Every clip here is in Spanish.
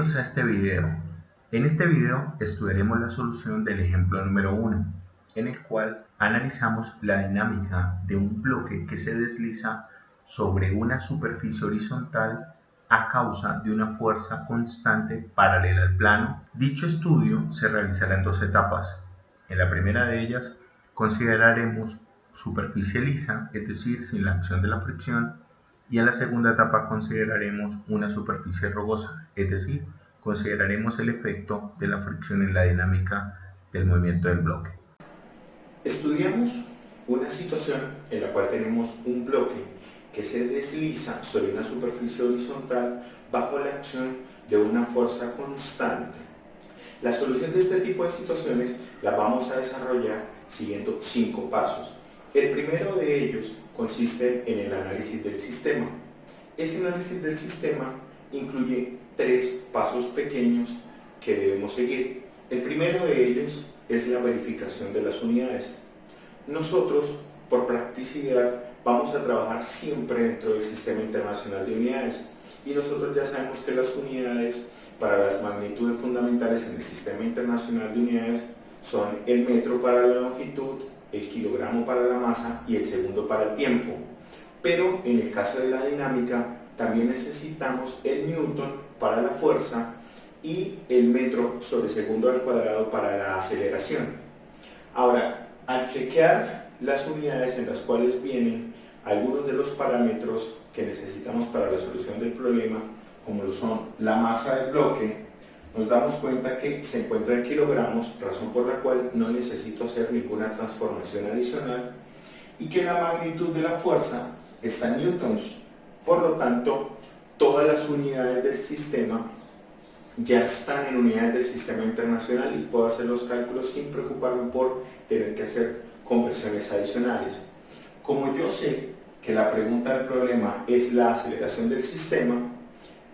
Bienvenidos a este video. En este video estudiaremos la solución del ejemplo número 1, en el cual analizamos la dinámica de un bloque que se desliza sobre una superficie horizontal a causa de una fuerza constante paralela al plano. Dicho estudio se realizará en dos etapas. En la primera de ellas consideraremos superficie lisa, es decir, sin la acción de la fricción, y en la segunda etapa consideraremos una superficie rugosa, es decir, consideraremos el efecto de la fricción en la dinámica del movimiento del bloque. Estudiamos una situación en la cual tenemos un bloque que se desliza sobre una superficie horizontal bajo la acción de una fuerza constante. La solución de este tipo de situaciones la vamos a desarrollar siguiendo 5 pasos. El primero de ellos consiste en el análisis del sistema. Ese análisis del sistema incluye 3 pasos pequeños que debemos seguir. El primero de ellos es la verificación de las unidades. Nosotros, por practicidad, vamos a trabajar siempre dentro del Sistema Internacional de Unidades, y nosotros ya sabemos que las unidades para las magnitudes fundamentales en el Sistema Internacional de Unidades son el metro para la longitud, el kilogramo para la masa y el segundo para el tiempo. Pero en el caso de la dinámica también necesitamos el newton para la fuerza y el metro sobre segundo al cuadrado para la aceleración. Ahora, al chequear las unidades en las cuales vienen algunos de los parámetros que necesitamos para la solución del problema, como lo son la masa del bloque, nos damos cuenta que se encuentra en kilogramos, razón por la cual no necesito hacer ninguna transformación adicional, y que la magnitud de la fuerza está en newtons. Por lo tanto, todas las unidades del sistema ya están en unidades del Sistema Internacional y puedo hacer los cálculos sin preocuparme por tener que hacer conversiones adicionales. Como yo sé que la pregunta del problema es la aceleración del sistema,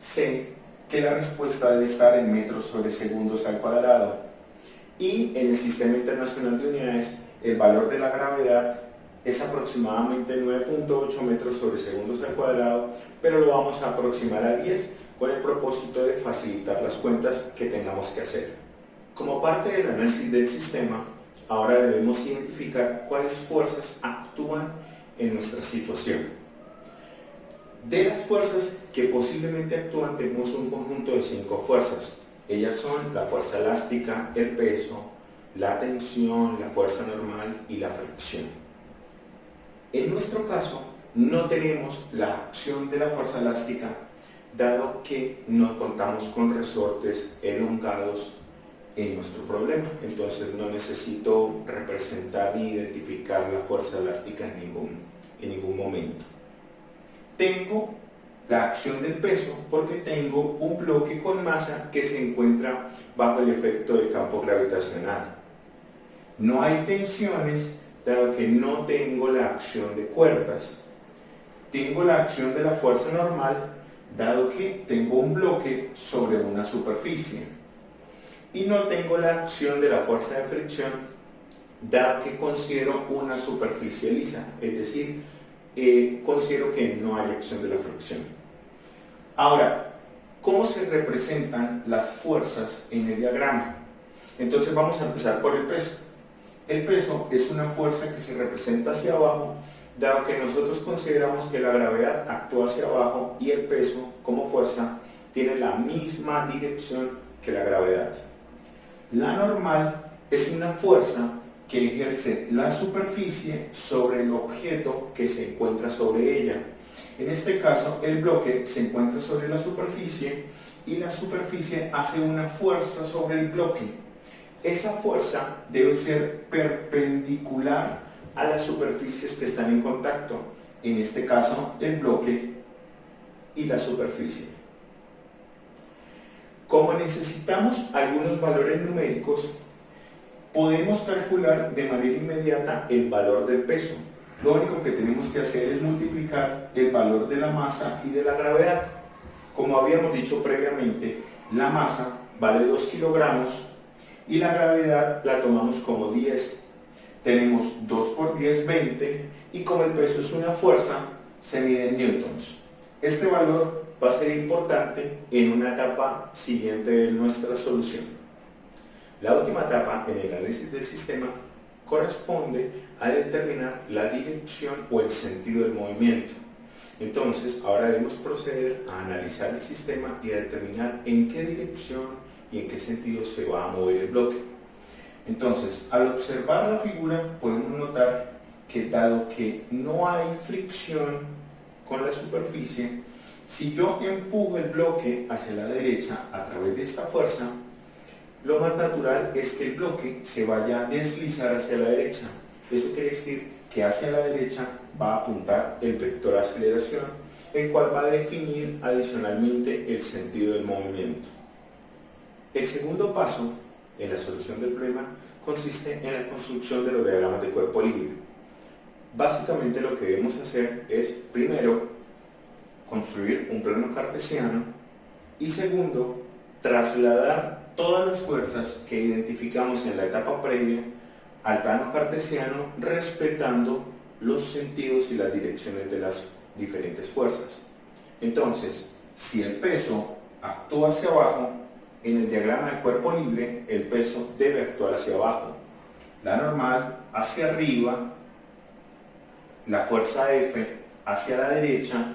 sé que la respuesta debe estar en metros sobre segundos al cuadrado, y en el Sistema Internacional de Unidades el valor de la gravedad es aproximadamente 9.8 metros sobre segundos al cuadrado, pero lo vamos a aproximar a 10 con el propósito de facilitar las cuentas que tengamos que hacer. Como parte del análisis del sistema, ahora debemos identificar cuáles fuerzas actúan en nuestra situación. De las fuerzas que posiblemente actúan tenemos un conjunto de 5 fuerzas. Ellas son la fuerza elástica, el peso, la tensión, la fuerza normal y la fricción. En nuestro caso, no tenemos la acción de la fuerza elástica, dado que no contamos con resortes elongados en nuestro problema. Entonces no necesito representar ni identificar la fuerza elástica en ningún momento. Tengo la acción del peso porque tengo un bloque con masa que se encuentra bajo el efecto del campo gravitacional. No hay tensiones, dado que no tengo la acción de cuerdas. Tengo la acción de la fuerza normal, dado que tengo un bloque sobre una superficie. Y no tengo la acción de la fuerza de fricción, dado que considero una superficie lisa, es decir, considero que no hay acción de la fricción. Ahora, ¿cómo se representan las fuerzas en el diagrama? Entonces vamos a empezar por el peso. El peso es una fuerza que se representa hacia abajo, dado que nosotros consideramos que la gravedad actúa hacia abajo y el peso, como fuerza, tiene la misma dirección que la gravedad. La normal es una fuerza que ejerce la superficie sobre el objeto que se encuentra sobre ella. En este caso, el bloque se encuentra sobre la superficie y la superficie hace una fuerza sobre el bloque. Esa fuerza debe ser perpendicular a las superficies que están en contacto, en este caso el bloque y la superficie. Como necesitamos algunos valores numéricos, podemos calcular de manera inmediata el valor del peso. Lo único que tenemos que hacer es multiplicar el valor de la masa y de la gravedad. Como habíamos dicho previamente, la masa vale 2 kilogramos y la gravedad la tomamos como 10. Tenemos 2 por 10, 20, y como el peso es una fuerza, se mide en newtons. Este valor va a ser importante en una etapa siguiente de nuestra solución. La última etapa en el análisis del sistema corresponde a determinar la dirección o el sentido del movimiento. Entonces, ahora debemos proceder a analizar el sistema y a determinar en qué dirección y en qué sentido se va a mover el bloque. Entonces, al observar la figura podemos notar que dado que no hay fricción con la superficie, si yo empujo el bloque hacia la derecha a través de esta fuerza, lo más natural es que el bloque se vaya a deslizar hacia la derecha. Eso quiere decir que hacia la derecha va a apuntar el vector de aceleración, el cual va a definir adicionalmente el sentido del movimiento. El segundo paso en la solución del problema consiste en la construcción de los diagramas de cuerpo libre. Básicamente lo que debemos hacer es, primero, construir un plano cartesiano y segundo, trasladar todas las fuerzas que identificamos en la etapa previa al plano cartesiano respetando los sentidos y las direcciones de las diferentes fuerzas. Entonces, si el peso actúa hacia abajo, en el diagrama de cuerpo libre el peso debe actuar hacia abajo, la normal hacia arriba, la fuerza F hacia la derecha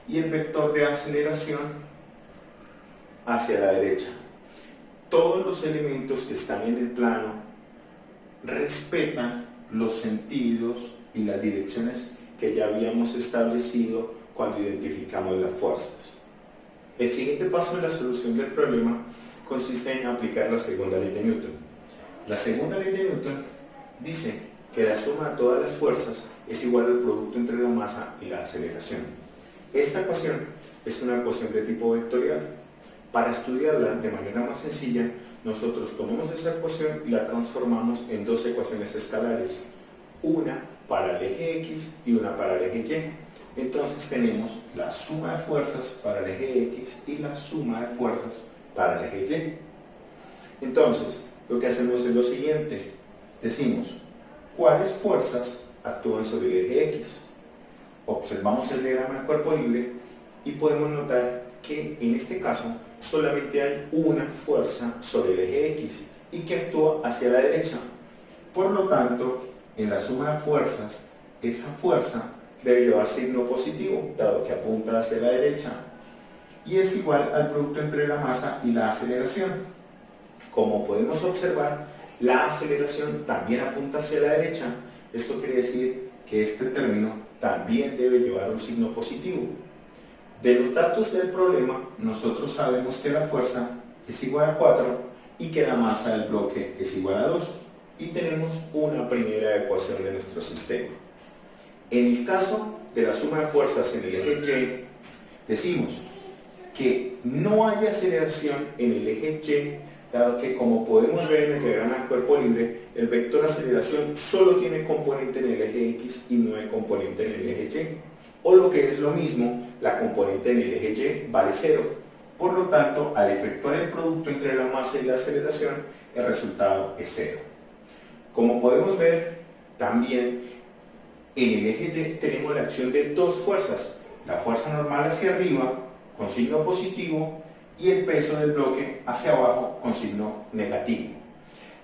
y el vector de aceleración hacia la derecha. Todos los elementos que están en el plano respetan los sentidos y las direcciones que ya habíamos establecido cuando identificamos las fuerzas. El siguiente paso en la solución del problema consiste en aplicar la segunda ley de Newton. La segunda ley de Newton dice que la suma de todas las fuerzas es igual al producto entre la masa y la aceleración. Esta ecuación es una ecuación de tipo vectorial. Para estudiarla de manera más sencilla, nosotros tomamos esa ecuación y la transformamos en dos ecuaciones escalares, una para el eje X y una para el eje Y. Entonces tenemos la suma de fuerzas para el eje X y la suma de fuerzas para el eje Y. Entonces, lo que hacemos es lo siguiente. Decimos, ¿cuáles fuerzas actúan sobre el eje X? Observamos el diagrama del cuerpo libre y podemos notar que en este caso solamente hay una fuerza sobre el eje X y que actúa hacia la derecha. Por lo tanto, en la suma de fuerzas, esa fuerza debe llevar signo positivo, dado que apunta hacia la derecha, y es igual al producto entre la masa y la aceleración. Como podemos observar, la aceleración también apunta hacia la derecha. Esto quiere decir que este término también debe llevar un signo positivo. De los datos del problema, nosotros sabemos que la fuerza es igual a 4 y que la masa del bloque es igual a 2. Y tenemos una primera ecuación de nuestro sistema. En el caso de la suma de fuerzas en el eje Y, decimos que no hay aceleración en el eje Y, dado que, como podemos ver en el diagrama del cuerpo libre, el vector de aceleración solo tiene componente en el eje X y no hay componente en el eje Y. O lo que es lo mismo, la componente en el eje Y vale 0. Por lo tanto, al efectuar el producto entre la masa y la aceleración, el resultado es 0. Como podemos ver, también en el eje Y tenemos la acción de dos fuerzas, la fuerza normal hacia arriba con signo positivo y el peso del bloque hacia abajo con signo negativo.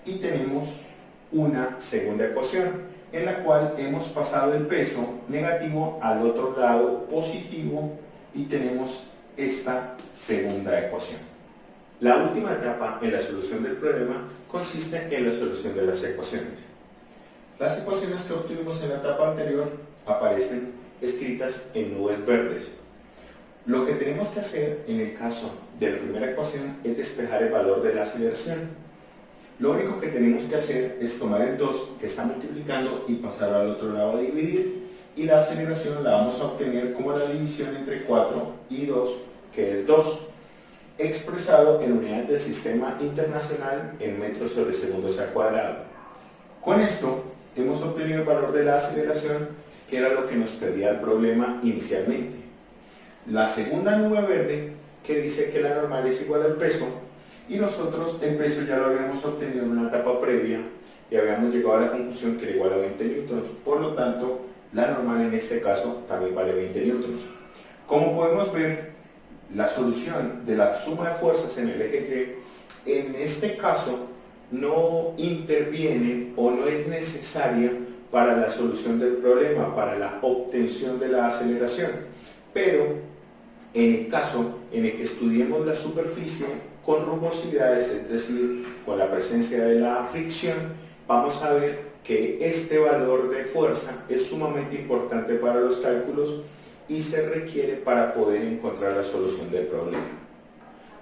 Y tenemos una segunda ecuación en la cual hemos pasado el peso negativo al otro lado positivo y tenemos esta segunda ecuación. La última etapa en la solución del problema consiste en la solución de las ecuaciones. Las ecuaciones que obtuvimos en la etapa anterior aparecen escritas en nubes verdes. Lo que tenemos que hacer en el caso de la primera ecuación es despejar el valor de la aceleración. Lo único que tenemos que hacer es tomar el 2 que está multiplicando y pasarlo al otro lado a dividir, y la aceleración la vamos a obtener como la división entre 4 y 2, que es 2, expresado en unidades del sistema internacional en metros sobre segundos al cuadrado. Con esto hemos obtenido el valor de la aceleración, que era lo que nos pedía el problema inicialmente. La segunda nube verde, que dice que la normal es igual al peso, y nosotros el peso ya lo habíamos obtenido en una etapa previa y habíamos llegado a la conclusión que era igual a 20 newtons. Por lo tanto, la normal en este caso también vale 20 newtons. Como podemos ver, la solución de la suma de fuerzas en el eje Y, en este caso, no interviene o no es necesaria para la solución del problema, para la obtención de la aceleración. Pero en el caso en el que estudiemos la superficie con rugosidades, es decir, con la presencia de la fricción, vamos a ver que este valor de fuerza es sumamente importante para los cálculos y se requiere para poder encontrar la solución del problema.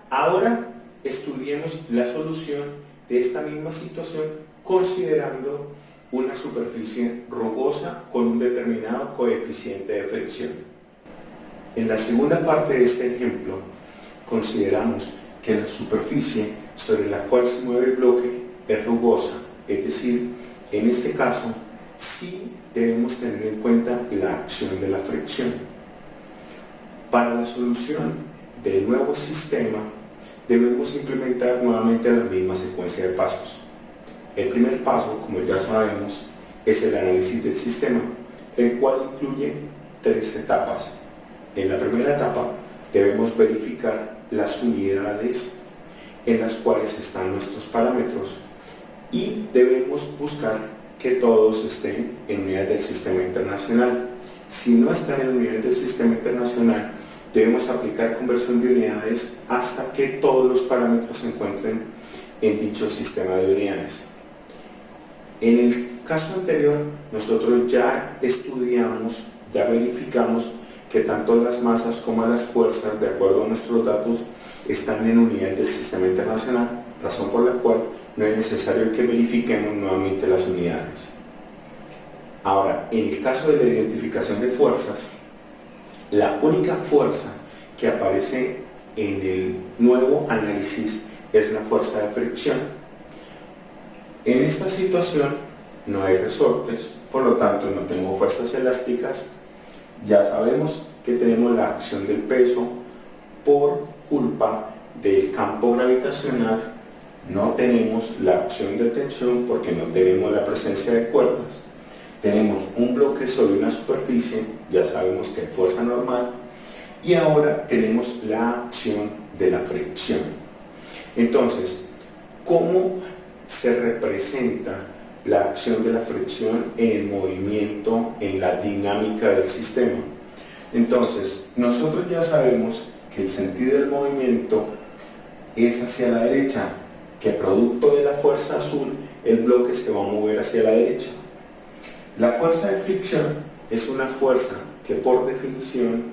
Ahora estudiemos la solución de esta misma situación considerando una superficie rugosa con un determinado coeficiente de fricción. En la segunda parte de este ejemplo, consideramos que la superficie sobre la cual se mueve el bloque es rugosa, es decir, en este caso sí debemos tener en cuenta la acción de la fricción. Para la solución del nuevo sistema debemos implementar nuevamente la misma secuencia de pasos. El primer paso, como ya sabemos, es el análisis del sistema, el cual incluye 3 etapas. En la primera etapa debemos verificar las unidades en las cuales están nuestros parámetros y debemos buscar que todos estén en unidades del sistema internacional. Si no están en unidades del sistema internacional, debemos aplicar conversión de unidades hasta que todos los parámetros se encuentren en dicho sistema de unidades. En el caso anterior, nosotros ya estudiamos, ya verificamos que tanto las masas como las fuerzas, de acuerdo a nuestros datos, están en unidades del sistema internacional, razón por la cual no es necesario que verifiquemos nuevamente las unidades. Ahora, en el caso de la identificación de fuerzas, la única fuerza que aparece en el nuevo análisis es la fuerza de fricción. En esta situación no hay resortes, por lo tanto no tengo fuerzas elásticas. Ya sabemos que tenemos la acción del peso por culpa del campo gravitacional. No tenemos la acción de tensión porque no tenemos la presencia de cuerdas. Tenemos un bloque sobre una superficie, ya sabemos que hay fuerza normal, y ahora tenemos la acción de la fricción. Entonces, ¿cómo se representa la acción de la fricción en el movimiento, en la dinámica del sistema? Entonces, nosotros ya sabemos que el sentido del movimiento es hacia la derecha, que producto de la fuerza azul, el bloque se va a mover hacia la derecha. La fuerza de fricción es una fuerza que por definición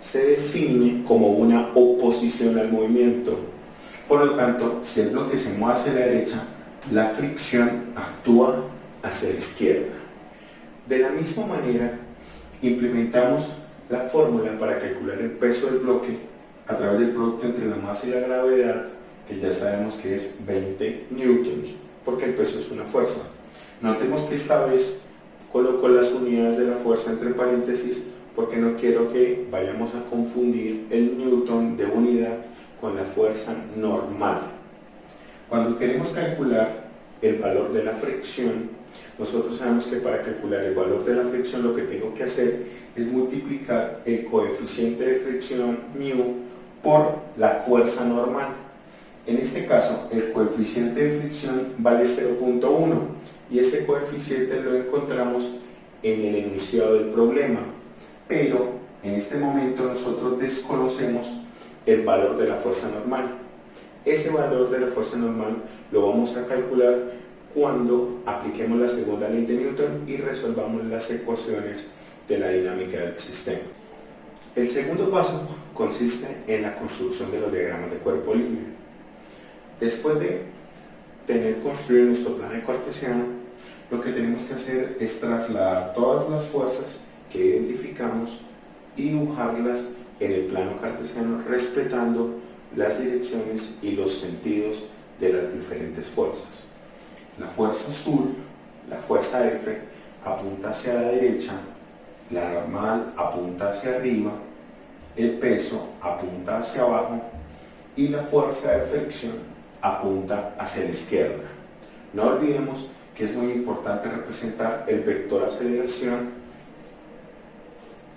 se define como una oposición al movimiento. Por lo tanto, si el bloque se mueve hacia la derecha, la fricción actúa hacia la izquierda. De la misma manera, implementamos la fórmula para calcular el peso del bloque a través del producto entre la masa y la gravedad, que ya sabemos que es 20 newtons, porque el peso es una fuerza. Notemos que esta vez coloco las unidades de la fuerza entre paréntesis porque no quiero que vayamos a confundir el newton de unidad con la fuerza normal. Cuando queremos calcular el valor de la fricción, nosotros sabemos que para calcular el valor de la fricción lo que tengo que hacer es multiplicar el coeficiente de fricción μ por la fuerza normal. En este caso, el coeficiente de fricción vale 0.1 y ese coeficiente lo encontramos en el enunciado del problema. Pero en este momento nosotros desconocemos el valor de la fuerza normal. Ese valor de la fuerza normal lo vamos a calcular cuando apliquemos la segunda ley de Newton y resolvamos las ecuaciones de la dinámica del sistema. El segundo paso consiste en la construcción de los diagramas de cuerpo libre. Después de tener construido nuestro plano cartesiano, lo que tenemos que hacer es trasladar todas las fuerzas que identificamos y dibujarlas en el plano cartesiano respetando las direcciones y los sentidos de las diferentes fuerzas. La fuerza azul, la fuerza F, apunta hacia la derecha, la normal apunta hacia arriba, el peso apunta hacia abajo y la fuerza de fricción apunta hacia la izquierda. No olvidemos que es muy importante representar el vector aceleración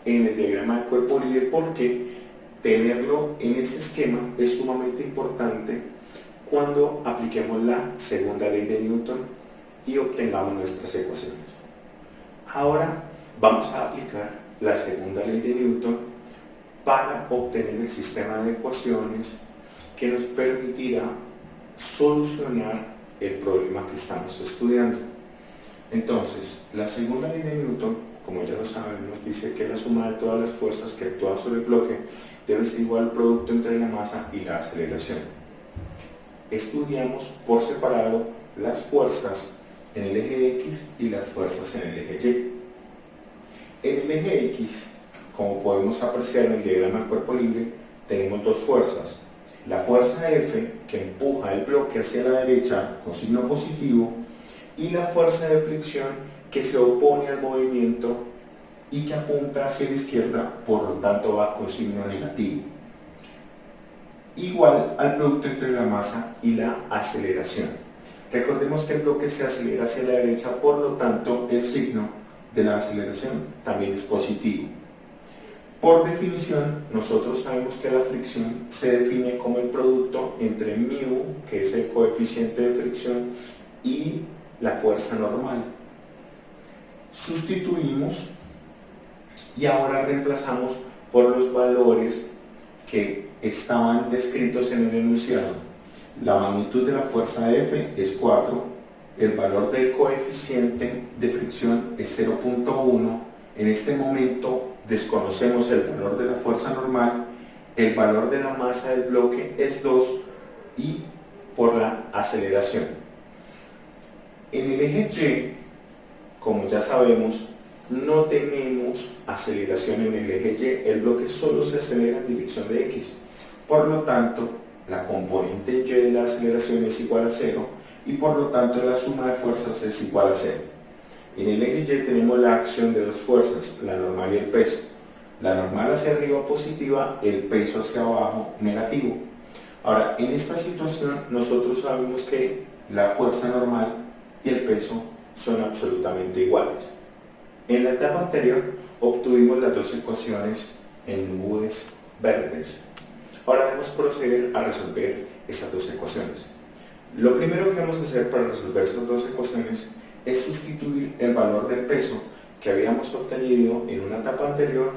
en el diagrama del cuerpo libre porque tenerlo en ese esquema es sumamente importante cuando apliquemos la segunda ley de Newton y obtengamos nuestras ecuaciones. Ahora vamos a aplicar la segunda ley de Newton para obtener el sistema de ecuaciones que nos permitirá solucionar el problema que estamos estudiando. Entonces, la segunda ley de Newton, como ya lo saben, nos dice que la suma de todas las fuerzas que actúan sobre el bloque debe ser igual al producto entre la masa y la aceleración. Estudiamos por separado las fuerzas en el eje X y las fuerzas en el eje Y. En el eje X, como podemos apreciar en el diagrama del cuerpo libre, tenemos dos fuerzas. La fuerza F, que empuja el bloque hacia la derecha con signo positivo, y la fuerza de fricción, que se opone al movimiento y que apunta hacia la izquierda, por lo tanto va con signo negativo, igual al producto entre la masa y la aceleración. Recordemos que el bloque se acelera hacia la derecha, por lo tanto el signo de la aceleración también es positivo. Por definición, nosotros sabemos que la fricción se define como el producto entre μ, que es el coeficiente de fricción, y la fuerza normal. Sustituimos y ahora reemplazamos por los valores que estaban descritos en el enunciado. La magnitud de la fuerza F es 4, el valor del coeficiente de fricción es 0.1, en este momento desconocemos el valor de la fuerza normal, el valor de la masa del bloque es 2 y por la aceleración. En el eje Y, como ya sabemos, no tenemos aceleración en el eje Y, el bloque solo se acelera en dirección de X. Por lo tanto, la componente Y de la aceleración es igual a 0 y por lo tanto la suma de fuerzas es igual a 0. En el eje Y tenemos la acción de dos fuerzas, la normal y el peso. La normal hacia arriba positiva, el peso hacia abajo negativo. Ahora, en esta situación nosotros sabemos que la fuerza normal y el peso son absolutamente iguales. En la etapa anterior obtuvimos las dos ecuaciones en nubes verdes. Ahora debemos proceder a resolver esas dos ecuaciones. Lo primero que vamos a hacer para resolver esas dos ecuaciones es sustituir el valor del peso que habíamos obtenido en una etapa anterior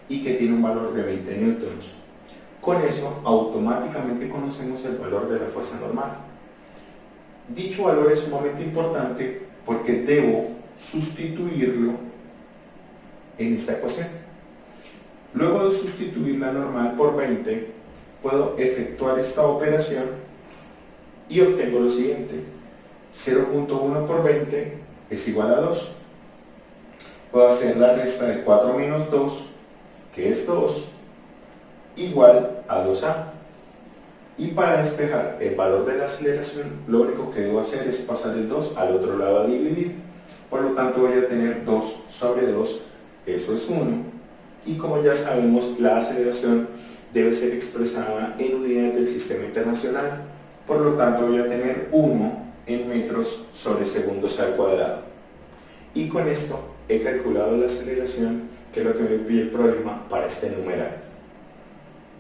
y que tiene un valor de 20 newtons. Con eso automáticamente conocemos el valor de la fuerza normal. Dicho valor es sumamente importante porque debo sustituirlo en esta ecuación. Luego de sustituir la normal por 20, puedo efectuar esta operación y obtengo lo siguiente: 0.1 por 20 es igual a 2. Puedo hacer la resta de 4 menos 2, que es 2, igual a 2a. Y para despejar el valor de la aceleración, lo único que debo hacer es pasar el 2 al otro lado a dividir. Por lo tanto voy a tener 2 sobre 2, eso es 1. Y como ya sabemos, la aceleración debe ser expresada en unidades del sistema internacional. Por lo tanto voy a tener 1 en metros sobre segundos al cuadrado. Y con esto he calculado la aceleración, que es lo que me pide el problema para este numeral.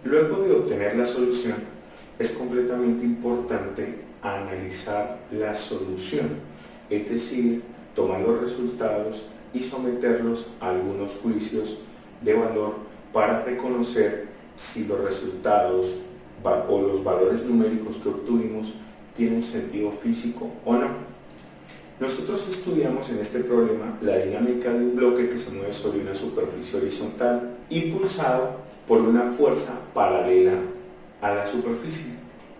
Luego de obtener la solución, es completamente importante analizar la solución, es decir, tomar los resultados y someterlos a algunos juicios de valor para reconocer si los resultados o los valores numéricos que obtuvimos tienen sentido físico o no. Nosotros estudiamos en este problema la dinámica de un bloque que se mueve sobre una superficie horizontal impulsado por una fuerza paralela a la superficie.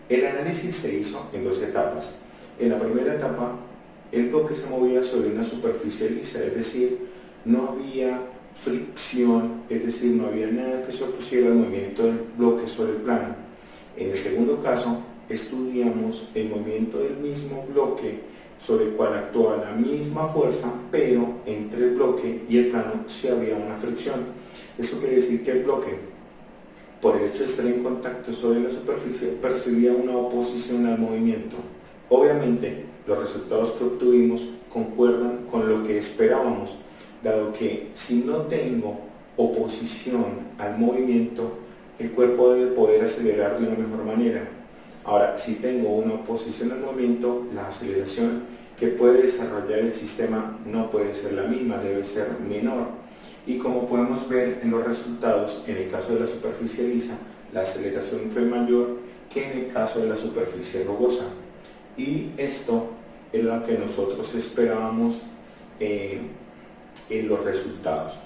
El análisis se hizo en dos etapas. En la primera etapa, el bloque se movía sobre una superficie lisa, es decir, no había fricción, es decir, no había nada que se opusiera al movimiento del bloque sobre el plano. En el segundo caso, estudiamos el movimiento del mismo bloque sobre el cual actuaba la misma fuerza, pero entre el bloque y el plano sí había una fricción. Esto quiere decir que el bloque, por el hecho de estar en contacto sobre la superficie, percibía una oposición al movimiento. Obviamente, los resultados que obtuvimos concuerdan con lo que esperábamos, dado que si no tengo oposición al movimiento, el cuerpo debe poder acelerar de una mejor manera. Ahora, si tengo una oposición al movimiento, la aceleración que puede desarrollar el sistema no puede ser la misma, debe ser menor. Y como podemos ver en los resultados, en el caso de la superficie lisa, la aceleración fue mayor que en el caso de la superficie rugosa. Y esto es lo que nosotros esperábamos en los resultados.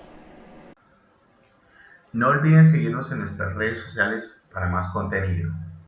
No olviden seguirnos en nuestras redes sociales para más contenido.